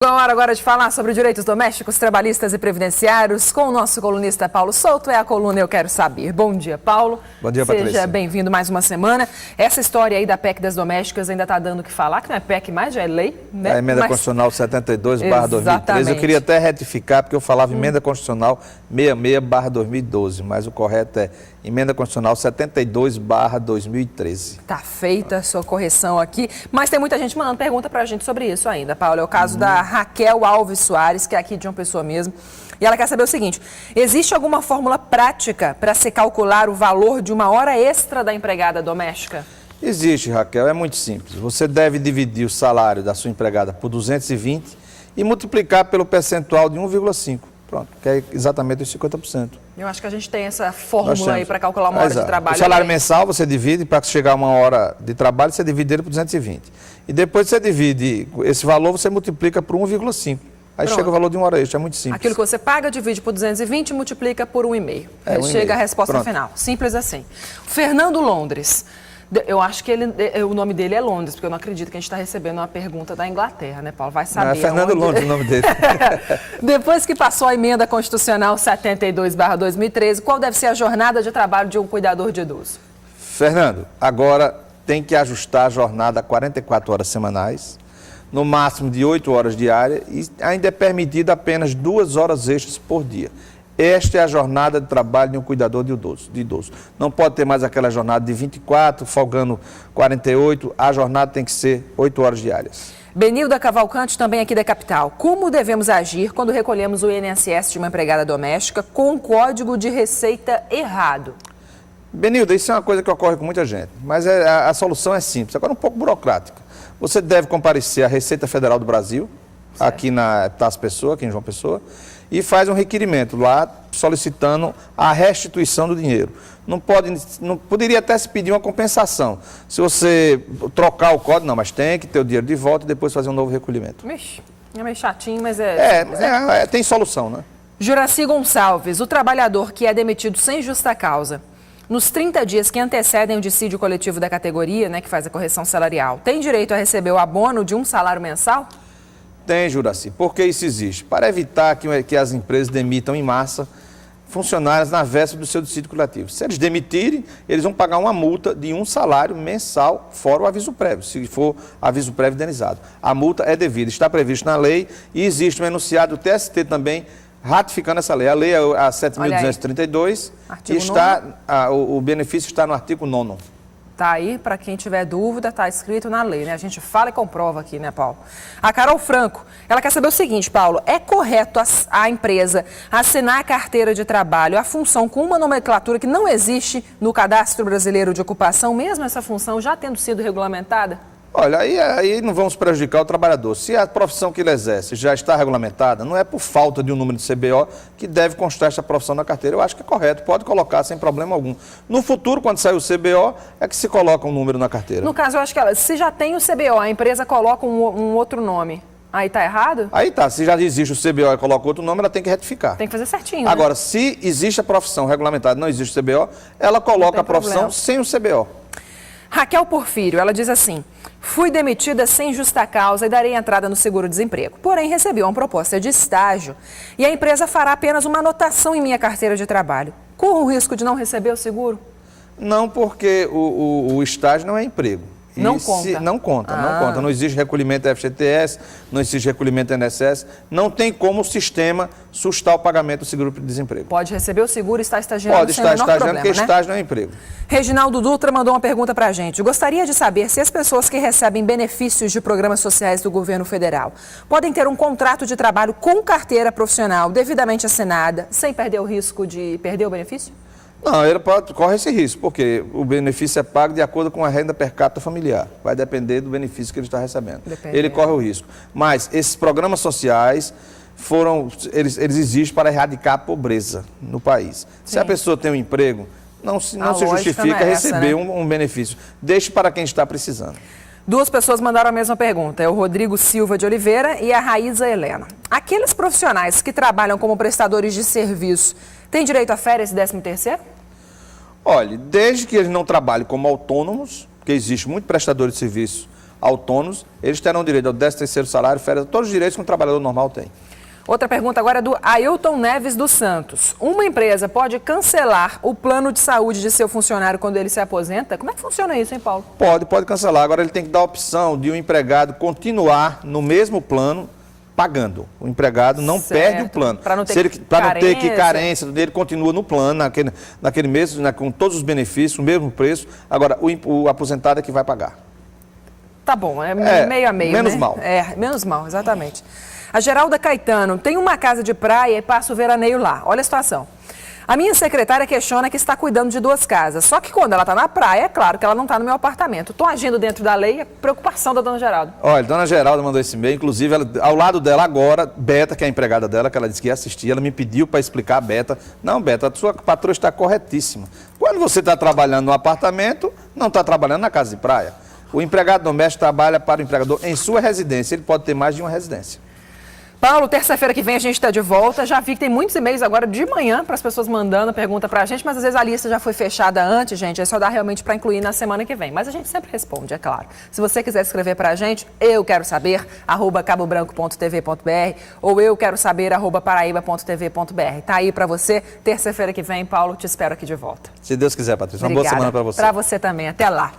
Agora de falar sobre direitos domésticos, trabalhistas e previdenciários com o nosso colunista Paulo Souto. É a coluna Eu Quero Saber. Bom dia, Paulo. Bom dia, Patrícia. Seja bem-vindo mais uma semana. Essa história aí da PEC das domésticas ainda está dando o que falar, que não é PEC mais, já é lei, né? A emenda constitucional 72/2013. Eu queria até retificar, porque eu falava emenda constitucional 66/2012, mas o correto é emenda constitucional 72/2013. Tá feita a sua correção aqui, mas tem muita gente mandando pergunta pra gente sobre isso ainda, Paulo. É o caso da Raquel Alves Soares, que é aqui de uma pessoa mesmo, e ela quer saber o seguinte: existe alguma fórmula prática para se calcular o valor de uma hora extra da empregada doméstica? Existe, Raquel, é muito simples. Você deve dividir o salário da sua empregada por 220 e multiplicar pelo percentual de 1,5. Pronto, que é exatamente os 50%. Eu acho que a gente tem essa fórmula aí para calcular uma hora de trabalho. O salário mensal você divide, para chegar a uma hora de trabalho, você divide ele por 220. E depois você divide esse valor, você multiplica por 1,5. Aí chega o valor de uma hora extra, é muito simples. Aquilo que você paga, divide por 220 e multiplica por 1,5. Aí chega a resposta final. Simples assim. Fernando Londres. Eu acho que o nome dele é Londres, porque eu não acredito que a gente está recebendo uma pergunta da Inglaterra, né, Paulo? Vai saber. Não, é Fernando Londres o nome dele. Depois que passou a emenda constitucional 72/2013, qual deve ser a jornada de trabalho de um cuidador de idoso? Fernando, agora tem que ajustar a jornada a 44 horas semanais, no máximo de 8 horas diárias, e ainda é permitido apenas 2 horas extras por dia. Esta é a jornada de trabalho de um cuidador de idoso. Não pode ter mais aquela jornada de 24, folgando 48. A jornada tem que ser 8 horas diárias. Benilda Cavalcante, também aqui da capital. Como devemos agir quando recolhemos o INSS de uma empregada doméstica com código de receita errado? Benilda, isso é uma coisa que ocorre com muita gente, mas a solução é simples, agora um pouco burocrática. Você deve comparecer à Receita Federal do Brasil, certo, aqui na Taça Pessoa, aqui em João Pessoa, e faz um requerimento lá solicitando a restituição do dinheiro. Não poderia até se pedir uma compensação. Se você trocar o código, não, mas tem que ter o dinheiro de volta e depois fazer um novo recolhimento. Ixi, é meio chatinho, mas tem solução, né? Juraci Gonçalves, o trabalhador que é demitido sem justa causa, nos 30 dias que antecedem o dissídio coletivo da categoria, né, que faz a correção salarial, tem direito a receber o abono de um salário mensal? Tem, Juraci. Por que isso existe? Para evitar que as empresas demitam em massa funcionários na véspera do seu dissídio coletivo. Se eles demitirem, eles vão pagar uma multa de um salário mensal, fora o aviso prévio, se for aviso prévio indenizado. A multa é devida, está previsto na lei e existe um enunciado do TST também ratificando essa lei. A lei é a 7.232 e o benefício está no artigo 9º. Tá aí, para quem tiver dúvida, tá escrito na lei, né? A gente fala e comprova aqui, né, Paulo? A Carol Franco, ela quer saber o seguinte, Paulo: é correto a empresa assinar a carteira de trabalho, a função com uma nomenclatura que não existe no Cadastro Brasileiro de Ocupação, mesmo essa função já tendo sido regulamentada? Olha, aí não vamos prejudicar o trabalhador. Se a profissão que ele exerce já está regulamentada, não é por falta de um número de CBO que deve constar essa profissão na carteira. Eu acho que é correto, pode colocar sem problema algum. No futuro, quando sair o CBO, é que se coloca um número na carteira. No caso, eu acho que se já tem o CBO, a empresa coloca um outro nome, aí está errado? Aí tá, se já existe o CBO e coloca outro nome, ela tem que retificar. Tem que fazer certinho, Agora, né? se existe a profissão regulamentada e não existe o CBO, ela coloca a profissão sem o CBO. Raquel Porfírio, ela diz assim: fui demitida sem justa causa e darei entrada no seguro-desemprego. Porém, recebi uma proposta de estágio e a empresa fará apenas uma anotação em minha carteira de trabalho. Corro o risco de não receber o seguro? Não, porque o estágio não é emprego. Não conta? Não conta. Não existe recolhimento FGTS, não existe recolhimento INSS, não tem como o sistema sustar o pagamento do seguro-desemprego. Pode receber o seguro e estar estagiando Pode sem estar o menor estagiando, problema, porque estágio não é emprego. Reginaldo Dutra mandou uma pergunta para a gente. Gostaria de saber se as pessoas que recebem benefícios de programas sociais do governo federal podem ter um contrato de trabalho com carteira profissional devidamente assinada, sem perder o risco de perder o benefício? Não, ele corre esse risco, porque o benefício é pago de acordo com a renda per capita familiar. Vai depender do benefício que ele está recebendo. Ele corre o risco. Mas esses programas sociais eles existem para erradicar a pobreza no país. Sim. Se a pessoa tem um emprego, não se justifica receber, né, um benefício. Deixe para quem está precisando. Duas pessoas mandaram a mesma pergunta, é o Rodrigo Silva de Oliveira e a Raíza Helena. Aqueles profissionais que trabalham como prestadores de serviço têm direito a férias e 13º? Olha, desde que eles não trabalhem como autônomos, porque existe muito prestador de serviço autônomos, eles terão direito ao 13º salário, férias, todos os direitos que um trabalhador normal tem. Outra pergunta agora é do Ailton Neves dos Santos. Uma empresa pode cancelar o plano de saúde de seu funcionário quando ele se aposenta? Como é que funciona isso, hein, Paulo? Pode cancelar. Agora ele tem que dar a opção de o empregado continuar no mesmo plano, pagando. O empregado não perde o plano. Para não ter carência, ele continua no plano, naquele mesmo, com todos os benefícios, o mesmo preço. Agora, o aposentado é que vai pagar. Tá bom, é meio a meio, menos né? mal. Menos mal, exatamente. A Geralda Caetano tem uma casa de praia e passa o veraneio lá. Olha a situação. A minha secretária questiona que está cuidando de 2 casas. Só que quando ela está na praia, é claro que ela não está no meu apartamento. Estou agindo dentro da lei, é preocupação da dona Geralda. Olha, dona Geralda mandou esse e-mail, inclusive ao lado dela agora, Beta, que é a empregada dela, que ela disse que ia assistir, ela me pediu para explicar a Beta. Não, Beta, a sua patroa está corretíssima. Quando você está trabalhando no apartamento, não está trabalhando na casa de praia. O empregado doméstico trabalha para o empregador em sua residência, ele pode ter mais de uma residência. Paulo, terça-feira que vem a gente está de volta. Já vi que tem muitos e-mails agora de manhã para as pessoas mandando pergunta para a gente, mas às vezes a lista já foi fechada antes, gente. É só dar realmente para incluir na semana que vem. Mas a gente sempre responde, é claro. Se você quiser escrever para a gente, eu quero saber, @cabobranco.tv.br ou eu quero saber, @paraíba.tv.br. Tá aí para você. Terça-feira que vem, Paulo, te espero aqui de volta. Se Deus quiser, Patrícia. Uma boa semana para você. Para você também. Até lá.